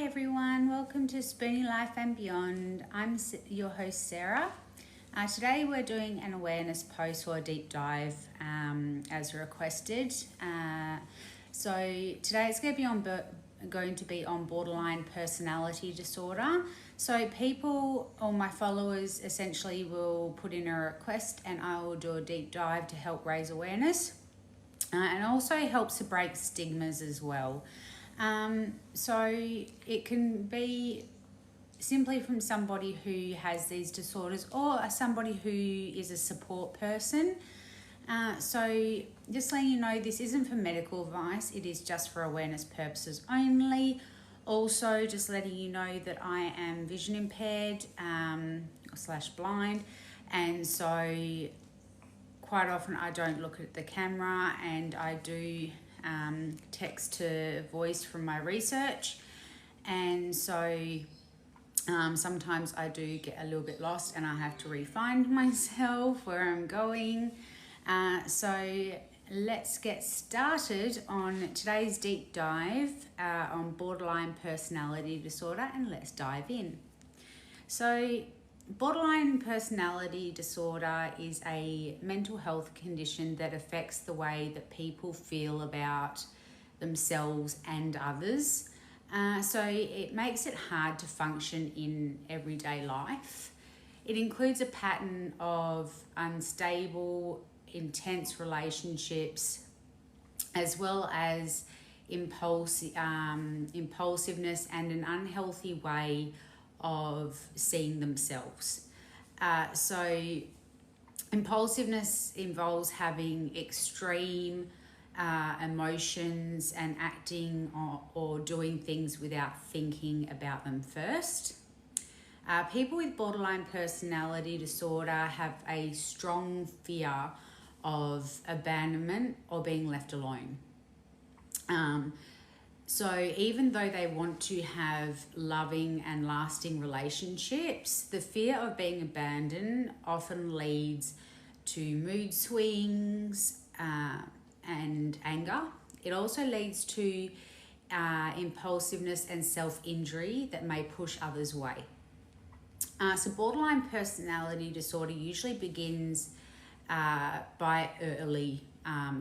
everyone, welcome to Spoony Life and Beyond. I'm your host Sarah. Today we're doing an awareness post or a deep dive as requested. So today it's going to be on borderline personality disorder. So people or my followers essentially will put in a request and I will do a deep dive to help raise awareness and also helps to break stigmas as well. So it can be simply from somebody who has these disorders or somebody who is a support person. So just letting you know, this isn't for medical advice, it is just for awareness purposes only. Also just letting you know that I am vision impaired / blind, and so quite often I don't look at the camera and I do text to voice from my research, and so sometimes I do get a little bit lost and I have to re-find myself where I'm going. So let's get started on today's deep dive on borderline personality disorder, and let's dive in. So borderline personality disorder is a mental health condition that affects the way that people feel about themselves and others. So it makes it hard to function in everyday life. It includes a pattern of unstable, intense relationships, as well as impulsiveness and an unhealthy way of seeing themselves. So impulsiveness involves having extreme emotions and acting or doing things without thinking about them first. People with borderline personality disorder have a strong fear of abandonment or being left alone. So even though they want to have loving and lasting relationships, the fear of being abandoned often leads to mood swings and anger. It also leads to impulsiveness and self-injury that may push others away. So borderline personality disorder usually begins by early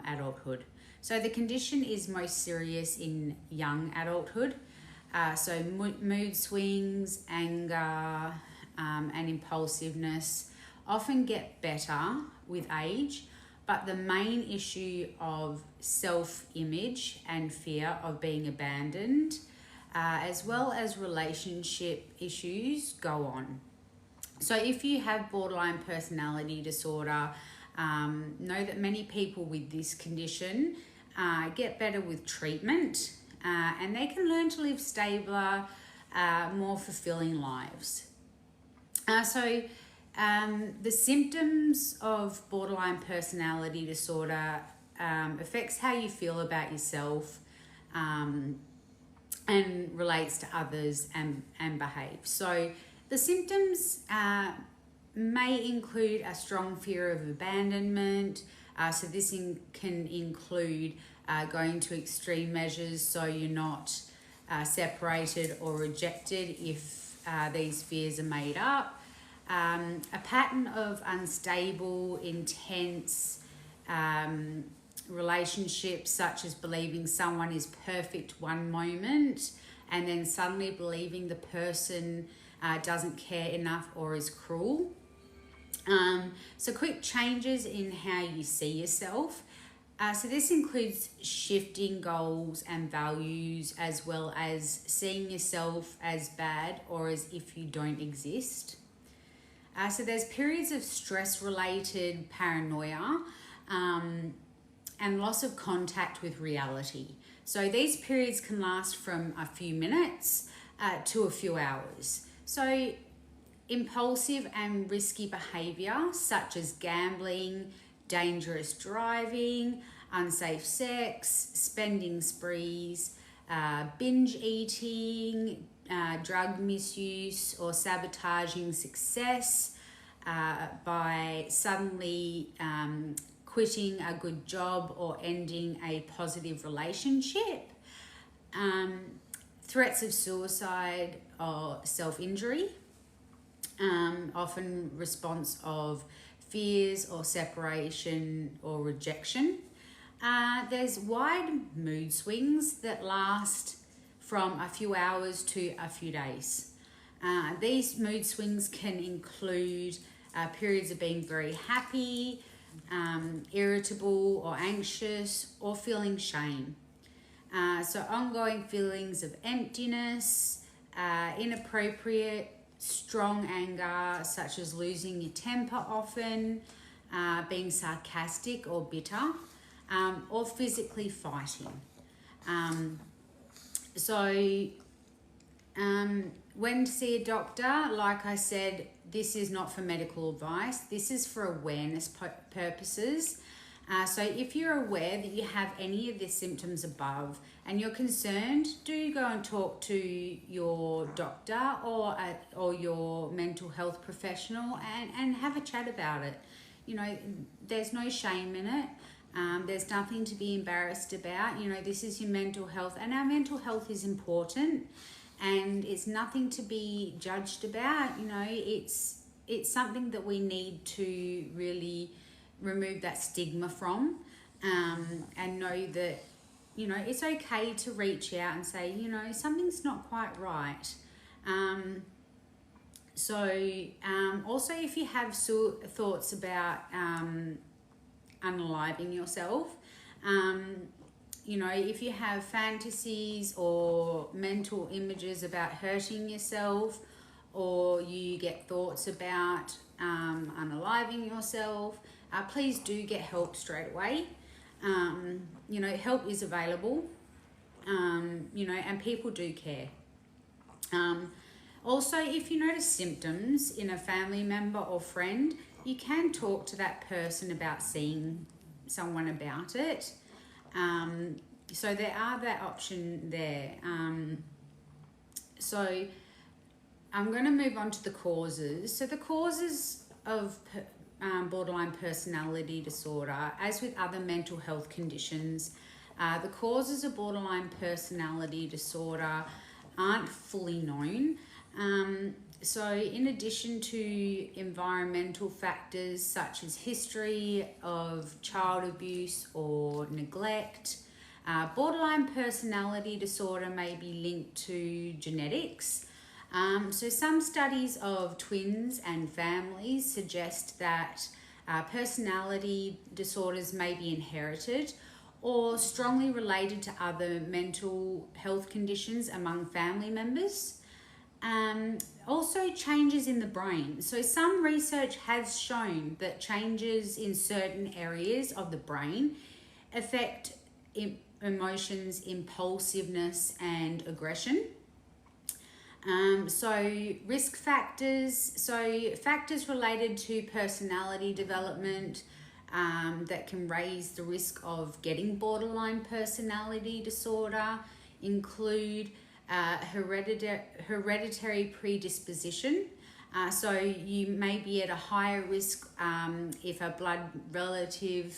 adulthood. So the condition is most serious in young adulthood. So mood swings, anger, and impulsiveness often get better with age, but the main issue of self-image and fear of being abandoned, as well as relationship issues, go on. So if you have borderline personality disorder, know that many people with this condition get better with treatment, and they can learn to live stabler, more fulfilling lives. The symptoms of borderline personality disorder affects how you feel about yourself and relates to others and behave. So the symptoms may include a strong fear of abandonment. So this can include going to extreme measures so you're not separated or rejected if these fears are made up. A pattern of unstable, intense relationships, such as believing someone is perfect one moment and then suddenly believing the person doesn't care enough or is cruel. So quick changes in how you see yourself. So this includes shifting goals and values, as well as seeing yourself as bad or as if you don't exist. So there's periods of stress-related paranoia and loss of contact with reality. So these periods can last from a few minutes to a few hours. So impulsive and risky behavior, such as gambling, dangerous driving, unsafe sex, spending sprees, binge eating, drug misuse, or sabotaging success by suddenly quitting a good job or ending a positive relationship. threats of suicide or self-injury, often response of fears or separation or rejection. There's wide mood swings that last from a few hours to a few days. These mood swings can include periods of being very happy, irritable or anxious, or feeling shame. So ongoing feelings of emptiness, inappropriate, strong anger, such as losing your temper often, being sarcastic or bitter, or physically fighting. When to see a doctor, like I said, this is not for medical advice. This is for awareness purposes. So if you're aware that you have any of the symptoms above and you're concerned, do go and talk to your doctor or your mental health professional and have a chat about it. You know, there's no shame in it. There's nothing to be embarrassed about. You know, this is your mental health, and our mental health is important, and it's nothing to be judged about. You know, it's something that we need to really remove that stigma from, and know that, you know, it's okay to reach out and say, you know, something's not quite right. Also, if you have thoughts about unaliving yourself, you know, if you have fantasies or mental images about hurting yourself, or you get thoughts about unaliving yourself, please do get help straight away. You know, help is available, you know, and people do care. Also, if you notice symptoms in a family member or friend, you can talk to that person about seeing someone about it. So there are that option there. So I'm going to move on to the causes. So the causes of borderline personality disorder, as with other mental health conditions, the causes of borderline personality disorder aren't fully known. So in addition to environmental factors such as history of child abuse or neglect, borderline personality disorder may be linked to genetics. So some studies of twins and families suggest that personality disorders may be inherited or strongly related to other mental health conditions among family members. Also changes in the brain. So some research has shown that changes in certain areas of the brain affect emotions, impulsiveness, and aggression. So risk factors, so factors related to personality development that can raise the risk of getting borderline personality disorder include hereditary predisposition. So you may be at a higher risk if a blood relative,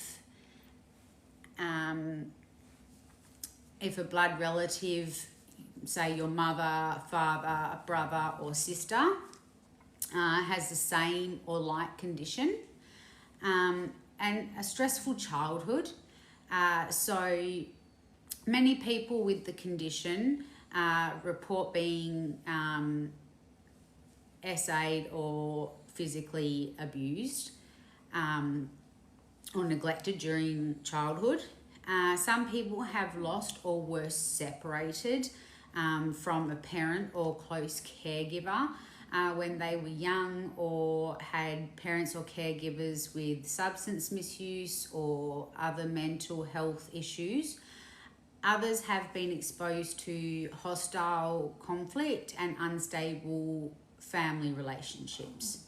say your mother, father, brother or sister, has the same or like condition, and a stressful childhood. So many people with the condition report being SA'd or physically abused or neglected during childhood. Some people have lost or were separated from a parent or close caregiver when they were young, or had parents or caregivers with substance misuse or other mental health issues. Others have been exposed to hostile conflict and unstable family relationships.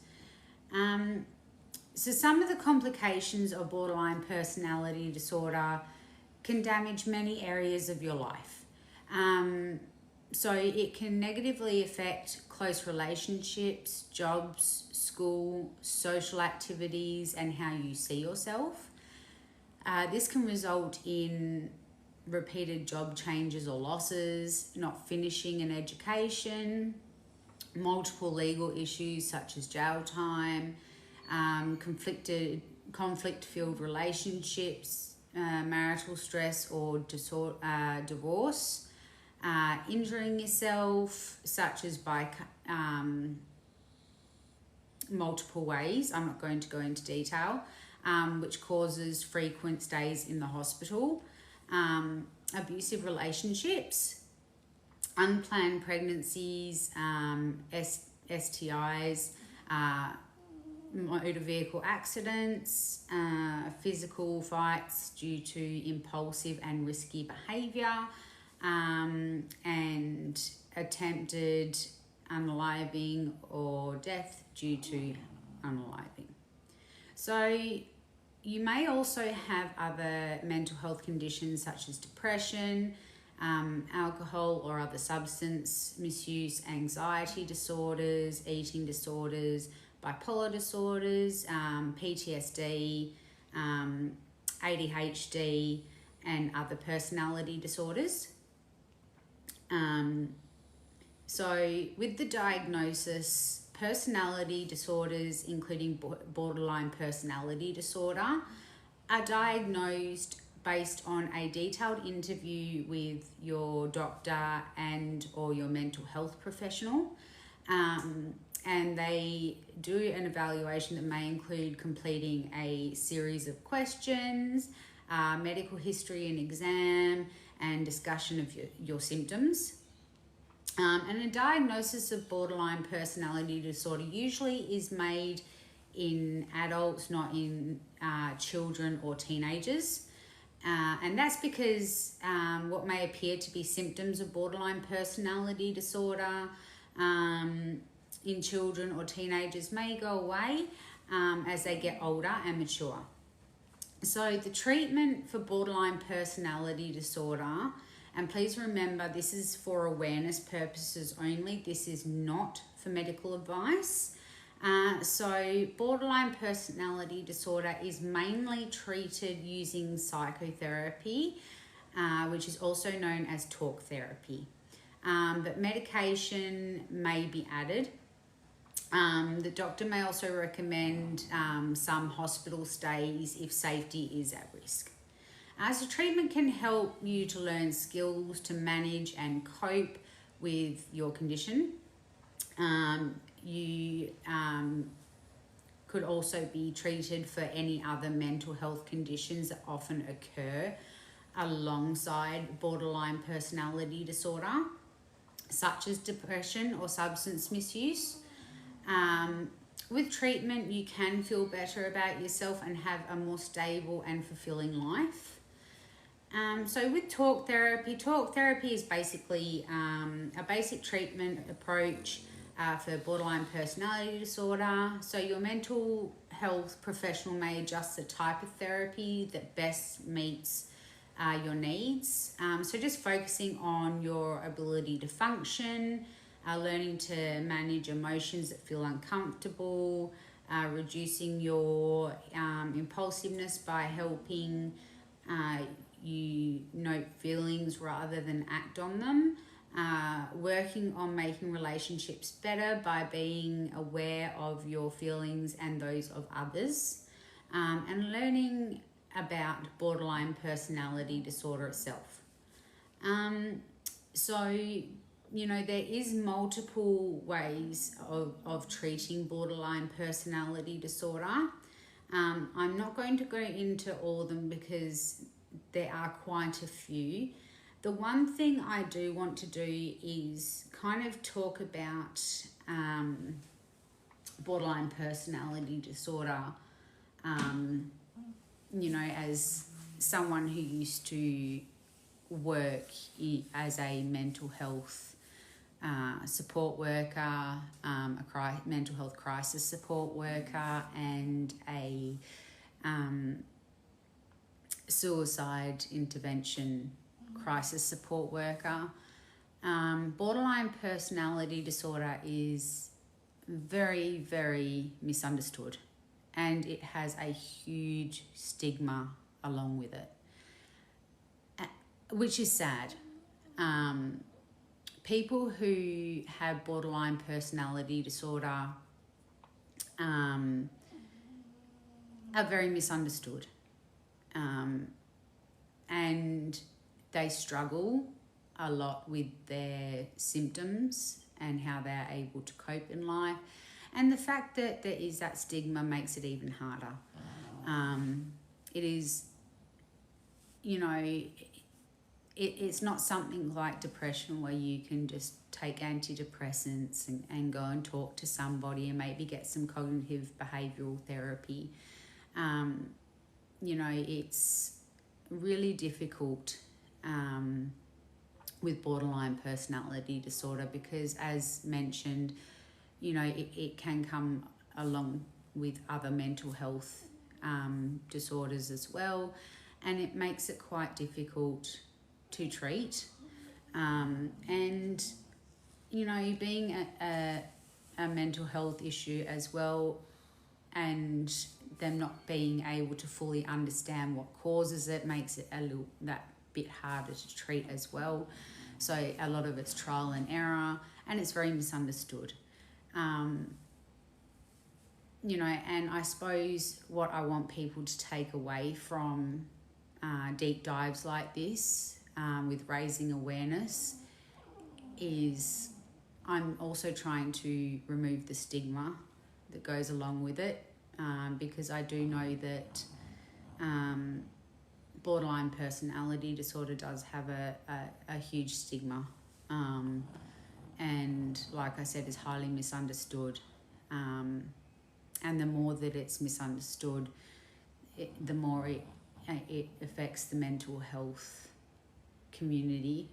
So some of the complications of borderline personality disorder can damage many areas of your life. So it can negatively affect close relationships, jobs, school, social activities, and how you see yourself. This can result in repeated job changes or losses, not finishing an education, multiple legal issues such as jail time, conflict-filled relationships, marital stress or divorce, injuring yourself such as by multiple ways. I'm not going to go into detail, which causes frequent stays in the hospital, abusive relationships, unplanned pregnancies, STIs, motor vehicle accidents, physical fights due to impulsive and risky behaviour, and attempted unaliving or death due to unaliving. So you may also have other mental health conditions such as depression, alcohol or other substance misuse, anxiety disorders, eating disorders, bipolar disorders, PTSD, ADHD, and other personality disorders. So with the diagnosis, personality disorders, including borderline personality disorder, are diagnosed based on a detailed interview with your doctor and or your mental health professional. And they do an evaluation that may include completing a series of questions, medical history and exam, and discussion of your symptoms. And a diagnosis of borderline personality disorder usually is made in adults, not in children or teenagers. And that's because what may appear to be symptoms of borderline personality disorder in children or teenagers may go away as they get older and mature. So the treatment for borderline personality disorder, and please remember this is for awareness purposes only, this is not for medical advice. So borderline personality disorder is mainly treated using psychotherapy, which is also known as talk therapy. But medication may be added. The doctor may also recommend some hospital stays if safety is at risk. So treatment can help you to learn skills to manage and cope with your condition. You could also be treated for any other mental health conditions that often occur alongside borderline personality disorder, such as depression or substance misuse. With treatment, you can feel better about yourself and have a more stable and fulfilling life. So with talk therapy is basically a basic treatment approach for borderline personality disorder. So your mental health professional may adjust the type of therapy that best meets your needs. So just focusing on your ability to function, learning to manage emotions that feel uncomfortable, reducing your impulsiveness by helping you note feelings rather than act on them, working on making relationships better by being aware of your feelings and those of others, and learning about borderline personality disorder itself. So, you know, there is multiple ways of treating borderline personality disorder. I'm not going to go into all of them because there are quite a few. The one thing I do want to do is kind of talk about borderline personality disorder, you know, as someone who used to work as a mental health support worker, mental health crisis support worker, and a suicide intervention crisis support worker. Borderline personality disorder is very, very misunderstood, and it has a huge stigma along with it. which is sad. People who have borderline personality disorder are very misunderstood, and they struggle a lot with their symptoms and how they're able to cope in life. And the fact that there is that stigma makes it even harder. It is, you know, it's not something like depression where you can just take antidepressants and go and talk to somebody and maybe get some cognitive behavioural therapy. You know, it's really difficult with borderline personality disorder because, as mentioned, you know, it can come along with other mental health disorders as well, and it makes it quite difficult to treat. And, you know, being a mental health issue as well, and them not being able to fully understand what causes it makes it that bit harder to treat as well. So a lot of it's trial and error, and it's very misunderstood. You know, and I suppose what I want people to take away from deep dives like this with raising awareness is I'm also trying to remove the stigma that goes along with it, because I do know that borderline personality disorder does have a huge stigma, and like I said, is highly misunderstood. And the more that it's misunderstood, the more it affects the mental health community,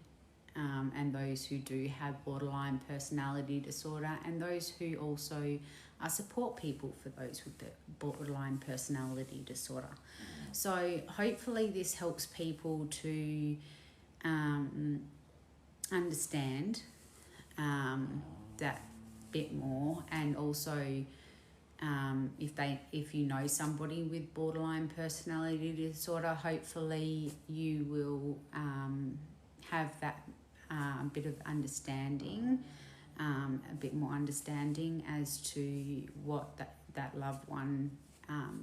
and those who do have borderline personality disorder, and those who also support people for those with the borderline personality disorder. So hopefully this helps people to understand that bit more, and also if you know somebody with borderline personality disorder, hopefully you will have that bit of understanding, a bit more understanding as to what that loved one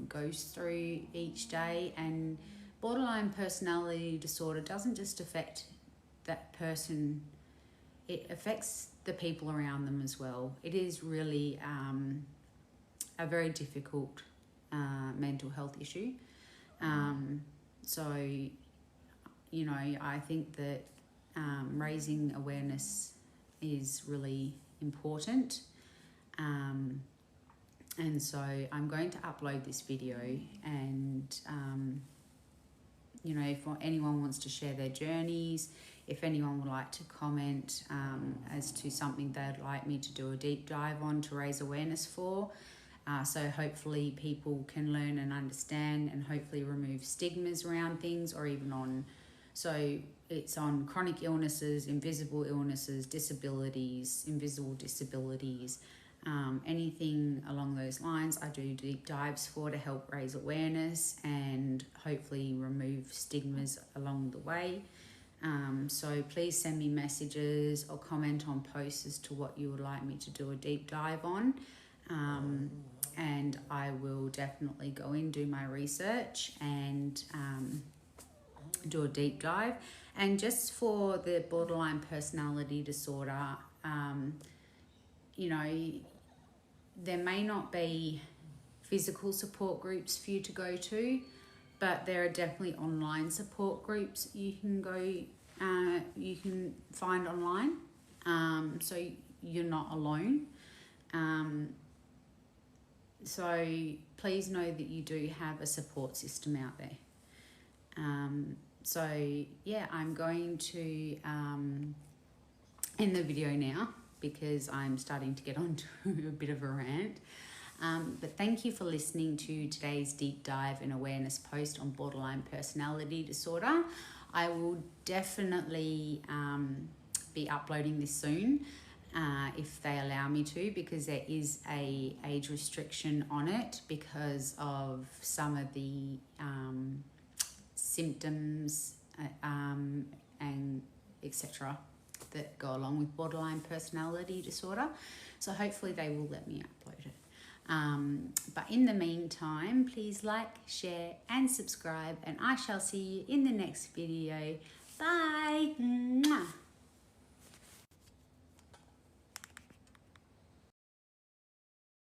goes through each day. And borderline personality disorder doesn't just affect that person, it affects the people around them as well. It is really a very difficult mental health issue. So, you know, I think that raising awareness is really important. And so I'm going to upload this video, and, you know, if anyone wants to share their journeys, if anyone would like to comment as to something they'd like me to do a deep dive on to raise awareness for, so hopefully people can learn and understand, and hopefully remove stigmas around things, or even on, so it's on chronic illnesses, invisible illnesses, disabilities, invisible disabilities, anything along those lines. I do deep dives for to help raise awareness and hopefully remove stigmas along the way. So please send me messages or comment on posts as to what you would like me to do a deep dive on. And I will definitely go in, do my research, and do a deep dive. And just for the borderline personality disorder, you know, there may not be physical support groups for you to go to, but there are definitely online support groups you can go, you can find online. So you're not alone. So please know that you do have a support system out there. So yeah, I'm going to end the video now because I'm starting to get onto a bit of a rant. But thank you for listening to today's deep dive and awareness post on borderline personality disorder. I will definitely be uploading this soon, if they allow me to, because there is a age restriction on it because of some of the symptoms and etc. that go along with borderline personality disorder. So hopefully they will let me upload it. But in the meantime, please like, share and subscribe, and I shall see you in the next video. Bye.